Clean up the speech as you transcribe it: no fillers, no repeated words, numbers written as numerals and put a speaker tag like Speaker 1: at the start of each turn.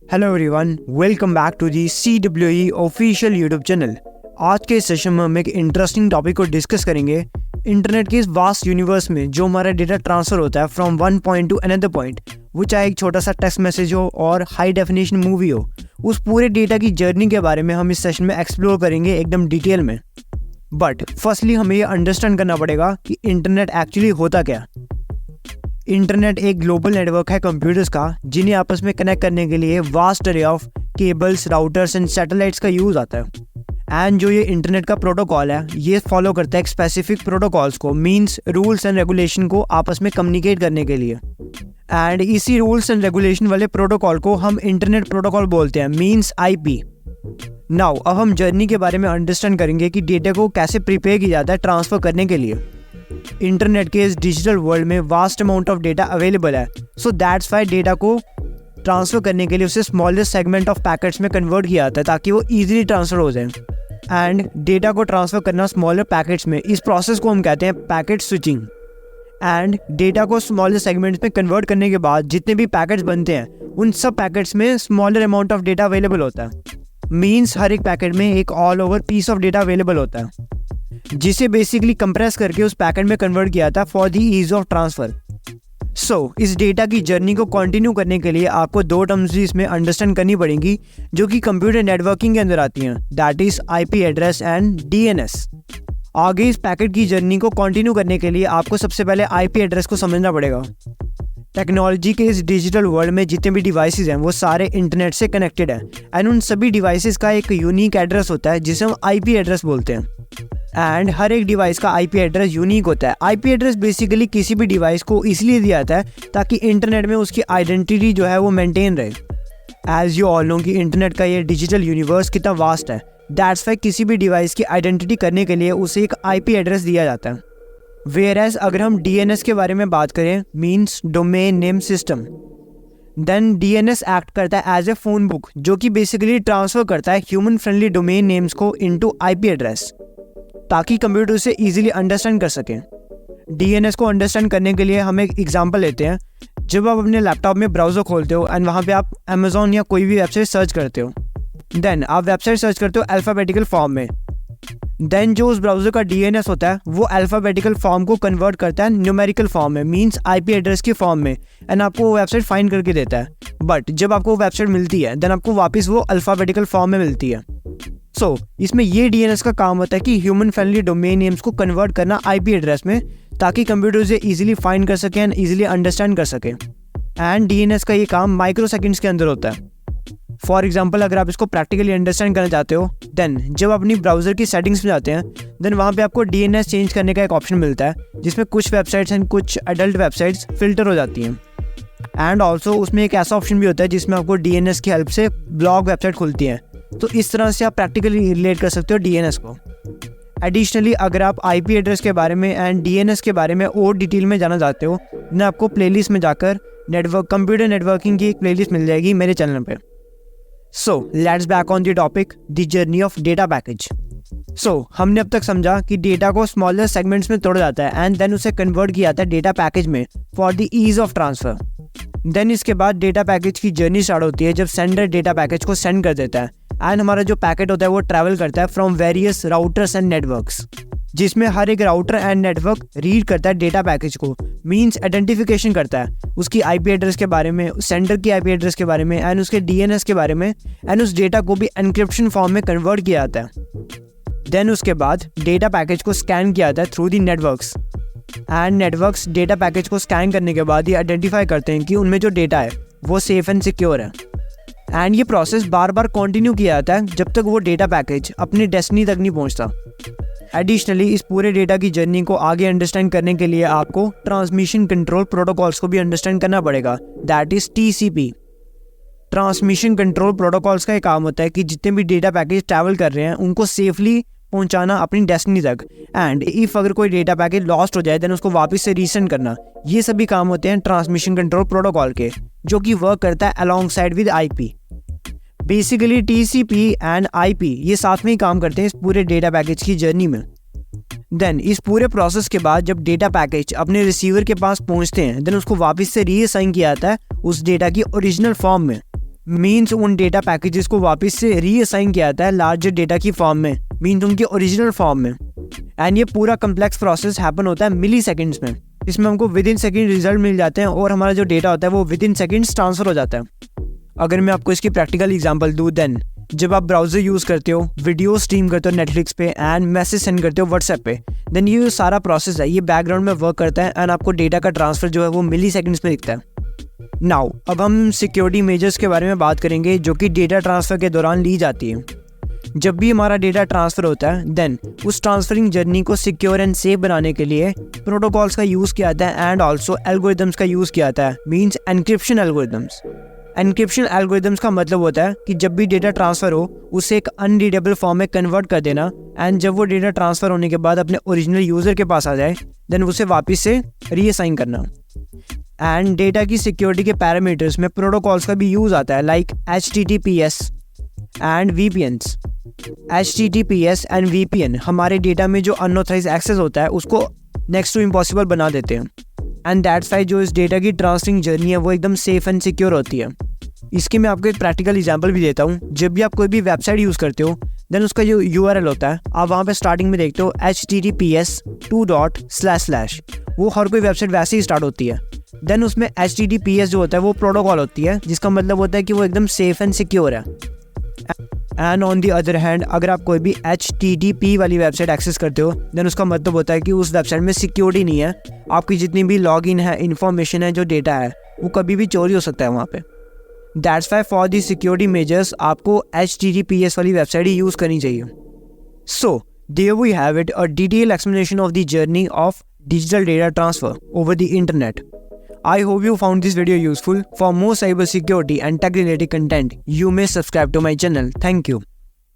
Speaker 1: Hello everyone, welcome back to the CWE official YouTube channel. आज के session में हम एक इंटरेस्टिंग टॉपिक को डिस्कस करेंगे। इंटरनेट के इस वास्ट यूनिवर्स में जो हमारा डेटा ट्रांसफर होता है from one point two another point, वो चाहे एक छोटा सा टेक्स्ट मैसेज हो और हाई डेफिनेशन मूवी हो, उस पूरे डेटा की जर्नी के बारे में हम इस सेशन में एक्सप्लोर करेंगे एकदम डिटेल में। बट फर्स्टली हमें ये अंडरस्टैंड करना पड़ेगा कि इंटरनेट एक्चुअली होता क्या। इंटरनेट एक ग्लोबल नेटवर्क है कंप्यूटर्स का, जिन्हें आपस में कनेक्ट करने के लिए वास्ट अरे of cables, routers and satellites का यूज आता है। एंड जो ये इंटरनेट का प्रोटोकॉल है, ये फॉलो करता है स्पेसिफिक प्रोटोकॉल्स को, मींस रूल्स एंड रेगुलेशन को आपस में कम्युनिकेट करने के लिए। एंड इसी रूल्स एंड रेगुलेशन वाले प्रोटोकॉल को हम इंटरनेट प्रोटोकॉल बोलते हैं, मींस IP। नाउ अब हम जर्नी के बारे में अंडरस्टैंड करेंगे कि डेटा को कैसे प्रिपेयर किया जाता है ट्रांसफर करने के लिए। इंटरनेट के इस डिजिटल वर्ल्ड में vast amount of data available है, सो दैट्स वाई डेटा को ट्रांसफर करने के लिए उसे स्मॉलेस्ट सेगमेंट ऑफ पैकेट्स में कन्वर्ट किया जाता है ताकि वो इजीली ट्रांसफर हो जाए। एंड डेटा को ट्रांसफर करना स्मॉलर पैकेट्स में, इस प्रोसेस को हम कहते हैं पैकेट स्विचिंग। एंड डेटा को स्मॉलर सेगमेंट्स में कन्वर्ट करने के बाद जितने भी पैकेट्स बनते हैं, उन सब पैकेट्स में smaller amount of data available होता है। मीन्स हर एक पैकेट में एक all over piece of data available होता है, जिसे बेसिकली कंप्रेस करके उस पैकेट में कन्वर्ट किया था for the ease of transfer. So इस डेटा की जर्नी को कंटिन्यू करने के लिए आपको दो टर्म्स भी इसमें अंडरस्टैंड करनी पड़ेंगी जो कि कंप्यूटर नेटवर्किंग के अंदर आती हैं, that is IP address and DNS। आगे इस पैकेट की जर्नी को कंटिन्यू करने के लिए आपको सबसे पहले IP एड्रेस को समझना पड़ेगा। टेक्नोलॉजी के इस डिजिटल वर्ल्ड में जितने भी डिवाइसेस हैं, वो सारे इंटरनेट से कनेक्टेड हैं। एंड उन सभी डिवाइसेस का एक यूनिक एड्रेस होता है जिसे हम IP एड्रेस बोलते हैं। एंड हर एक डिवाइस का IP एड्रेस यूनिक होता है। IP एड्रेस बेसिकली किसी भी डिवाइस को इसलिए दिया जाता है ताकि इंटरनेट में उसकी आइडेंटिटी जो है वो मेंटेन रहे। एज यू ऑल नो कि इंटरनेट का ये डिजिटल यूनिवर्स कितना वास्ट है, दैट्स वाई किसी भी डिवाइस की आइडेंटिटी करने के लिए उसे एक IP एड्रेस दिया जाता है। वेयरएज अगर हम DNS के बारे में बात करें, means domain name system, then DNS act करता है एज ए फोन बुक, जो कि बेसिकली ट्रांसफर करता है ह्यूमन फ्रेंडली डोमेन नेम्स को इनटू IP एड्रेस ताकि कंप्यूटर उसे इजीली अंडरस्टैंड कर सकें। DNS को अंडरस्टैंड करने के लिए हम एक एग्जांपल लेते हैं। जब आप अपने लैपटॉप में ब्राउज़र खोलते हो एंड वहाँ पे आप Amazon या कोई भी वेबसाइट सर्च करते हो, देन आप वेबसाइट सर्च करते हो अल्फ़ाबेटिकल फॉर्म में। देन जो उस ब्राउज़र का DNS होता है, वो अल्फ़ाबेटिकल फॉर्म को कन्वर्ट करता है न्यूमेरिकल फॉर्म में, मीन्स IP एड्रेस की फॉर्म में, एंड आपको वो वेबसाइट फाइंड करके देता है। बट जब आपको वो वेबसाइट मिलती है, देन आपको वापस वो अल्फ़ाबेटिकल फॉर्म में मिलती है। सो इसमें ये DNS का काम होता है कि ह्यूमन फ्रेंडली डोमेन नेम्स को कन्वर्ट करना IP एड्रेस में, ताकि कंप्यूटर उसे इजीली फाइंड कर सके एंड इजीली अंडरस्टैंड कर सके। एंड DNS का ये काम माइक्रो सेकंड्स के अंदर होता है। फॉर एग्जाम्पल, अगर आप इसको प्रैक्टिकली अंडरस्टैंड करना चाहते हो, देन जब आप अपनी ब्राउज़र की सेटिंग्स में जाते हैं, देन वहाँ पे आपको DNS चेंज करने का एक ऑप्शन मिलता है, जिसमें कुछ वेबसाइट्स एंड कुछ एडल्ट वेबसाइट्स फिल्टर हो जाती हैं। एंड ऑल्सो उसमें एक ऐसा ऑप्शन भी होता है जिसमें आपको DNS की हेल्प से ब्लॉग वेबसाइट खुलती है। तो इस तरह से आप प्रैक्टिकली रिलेट कर सकते हो DNS को। एडिशनली अगर आप IP एड्रेस के बारे में एंड DNS के बारे में और डिटेल में जाना चाहते हो, देन आपको प्लेलिस्ट में जाकर कंप्यूटर नेटवर्किंग की एक प्लेलिस्ट मिल जाएगी मेरे चैनल पे। So let's back on the topic, the journey of data package. So हमने अब तक समझा कि डेटा को स्मॉलर सेगमेंट्स में तोड़ा जाता है एंड देन उसे कन्वर्ट किया जाता है डेटा पैकेज में for the ease of transfer. Then इसके बाद डेटा पैकेज की जर्नी स्टार्ट होती है जब सेंडर डेटा पैकेज को सेंड कर देता है, एंड हमारा जो पैकेट होता है वो ट्रैवल करता है from various routers and networks, जिसमें हर एक राउटर एंड नेटवर्क रीड करता है डेटा पैकेज को, मींस आइडेंटिफिकेशन करता है उसकी IP एड्रेस के बारे में, सेंडर की IP एड्रेस के बारे में एंड उसके DNS के बारे में, एंड उस डेटा को भी एन्क्रिप्शन फॉर्म में कन्वर्ट किया जाता है। देन उसके बाद डेटा पैकेज को स्कैन किया जाता है through the networks, and networks data package को स्कैन करने के बाद ये आइडेंटिफाई करते हैं कि उनमें जो डेटा है वो सेफ एंड सिक्योर है। एंड ये प्रोसेस बार बार कंटिन्यू किया जाता है जब तक वो डेटा पैकेज अपनी डेस्टिनी तक नहीं पहुंचता। एडिशनली इस पूरे डेटा की जर्नी को आगे अंडरस्टैंड करने के लिए आपको ट्रांसमिशन कंट्रोल प्रोटोकॉल्स को भी अंडरस्टैंड करना पड़ेगा, that is TCP। Transmission control protocols का एक काम होता है कि जितने भी डेटा पैकेज ट्रैवल कर रहे हैं उनको सेफली पहुंचाना अपनी डेस्टिनी तक, एंड इफ अगर कोई डेटा पैकेज लॉस्ट हो जाए देन उसको वापस से रीसेंड करना। ये सभी काम होते हैं ट्रांसमिशन कंट्रोल प्रोटोकॉल के, जो कि वर्क करता है along side with IP। Basically TCP and IP ये साथ में ही काम करते हैं इस पूरे डेटा पैकेज की जर्नी में। देन इस पूरे प्रोसेस के बाद जब डेटा पैकेज अपने रिसीवर के पास पहुंचते हैं, देन उसको वापस से रीअसाइन किया जाता है उस डेटा की ओरिजिनल फॉर्म में, मीन्स उन डेटा पैकेजेस को वापस से रीअसाइन किया जाता है लार्जर डेटा की फॉर्म में, मीन्स उनकी ओरिजिनल फॉर्म में। एंड ये पूरा कम्प्लेक्स प्रोसेस हैपन होता है मिली सेकेंड्स में। इसमें हमको विद इन सेकेंड रिजल्ट मिल जाते हैं और हमारा जो डेटा होता है वो विद इन सेकेंड्स ट्रांसफर हो जाता है। अगर मैं आपको इसकी प्रैक्टिकल एग्जांपल दूँ, देन जब आप ब्राउज़र यूज़ करते हो, वीडियो स्ट्रीम करते हो नेटफ्लिक्स पे एंड मैसेज सेंड करते हो व्हाट्सएप पे, देन ये सारा प्रोसेस है ये बैकग्राउंड में वर्क करता है एंड आपको डेटा का ट्रांसफ़र जो है वो मिली सेकेंड्स में दिखता है। नाउ अब हम सिक्योरिटी मेजर्स के बारे में बात करेंगे जो कि डेटा ट्रांसफ़र के दौरान ली जाती है। जब भी हमारा डेटा ट्रांसफ़र होता है देन उस ट्रांसफरिंग जर्नी को सिक्योर एंड सेफ बनाने के लिए प्रोटोकॉल्स का यूज़ किया जाता है एंड ऑल्सो एल्गोरिदम्स का यूज़ किया जाता है, means encryption algorithms. Encryption algorithms का मतलब होता है कि जब भी डेटा ट्रांसफ़र हो उसे एक अनरीडेबल फॉर्म में कन्वर्ट कर देना एंड जब वो डेटा ट्रांसफ़र होने के बाद अपने ओरिजिनल यूज़र के पास आ जाए देन उसे वापस से रीअसाइन करना। एंड डेटा की सिक्योरिटी के पैरामीटर्स में प्रोटोकॉल्स का भी यूज़ आता है like HTTPS and VPNs। HTTPS and VPN हमारे डेटा में जो अनऑथराइज्ड एक्सेस होता है उसको नेक्स्ट टू इम्पॉसिबल बना देते हैं एंड दैट्स वाई जो इस डेटा की ट्रांसफरिंग जर्नी है वो एकदम सेफ एंड सिक्योर होती है। इसकी मैं आपको एक प्रैक्टिकल एग्जांपल भी देता हूँ। जब भी आप कोई भी वेबसाइट यूज़ करते हो देन उसका जो URL होता है आप वहाँ पे स्टार्टिंग में देखते हो https:// वो हर कोई वेबसाइट वैसे ही स्टार्ट होती है। देन उसमें HTTPS जो होता है वो प्रोटोकॉल होती है जिसका मतलब होता है कि वो एकदम सेफ एंड सिक्योर है। And on the other hand अगर आप कोई भी HTTP वाली वेबसाइट एक्सेस करते हो देन उसका मतलब होता है कि उस वेबसाइट में सिक्योरिटी नहीं है। आपकी जितनी भी लॉगिन है, इन्फॉर्मेशन है, जो डेटा है वो कभी भी चोरी हो सकता है वहाँ पे। That's why for the security measures आपको HTTPS वाली वेबसाइट ही यूज़ करनी चाहिए। So there we have it, a detail explanation of the journey of digital data transfer over the internet. I hope you found this video useful. For more cyber security and tech related content, you may subscribe to my channel. Thank you.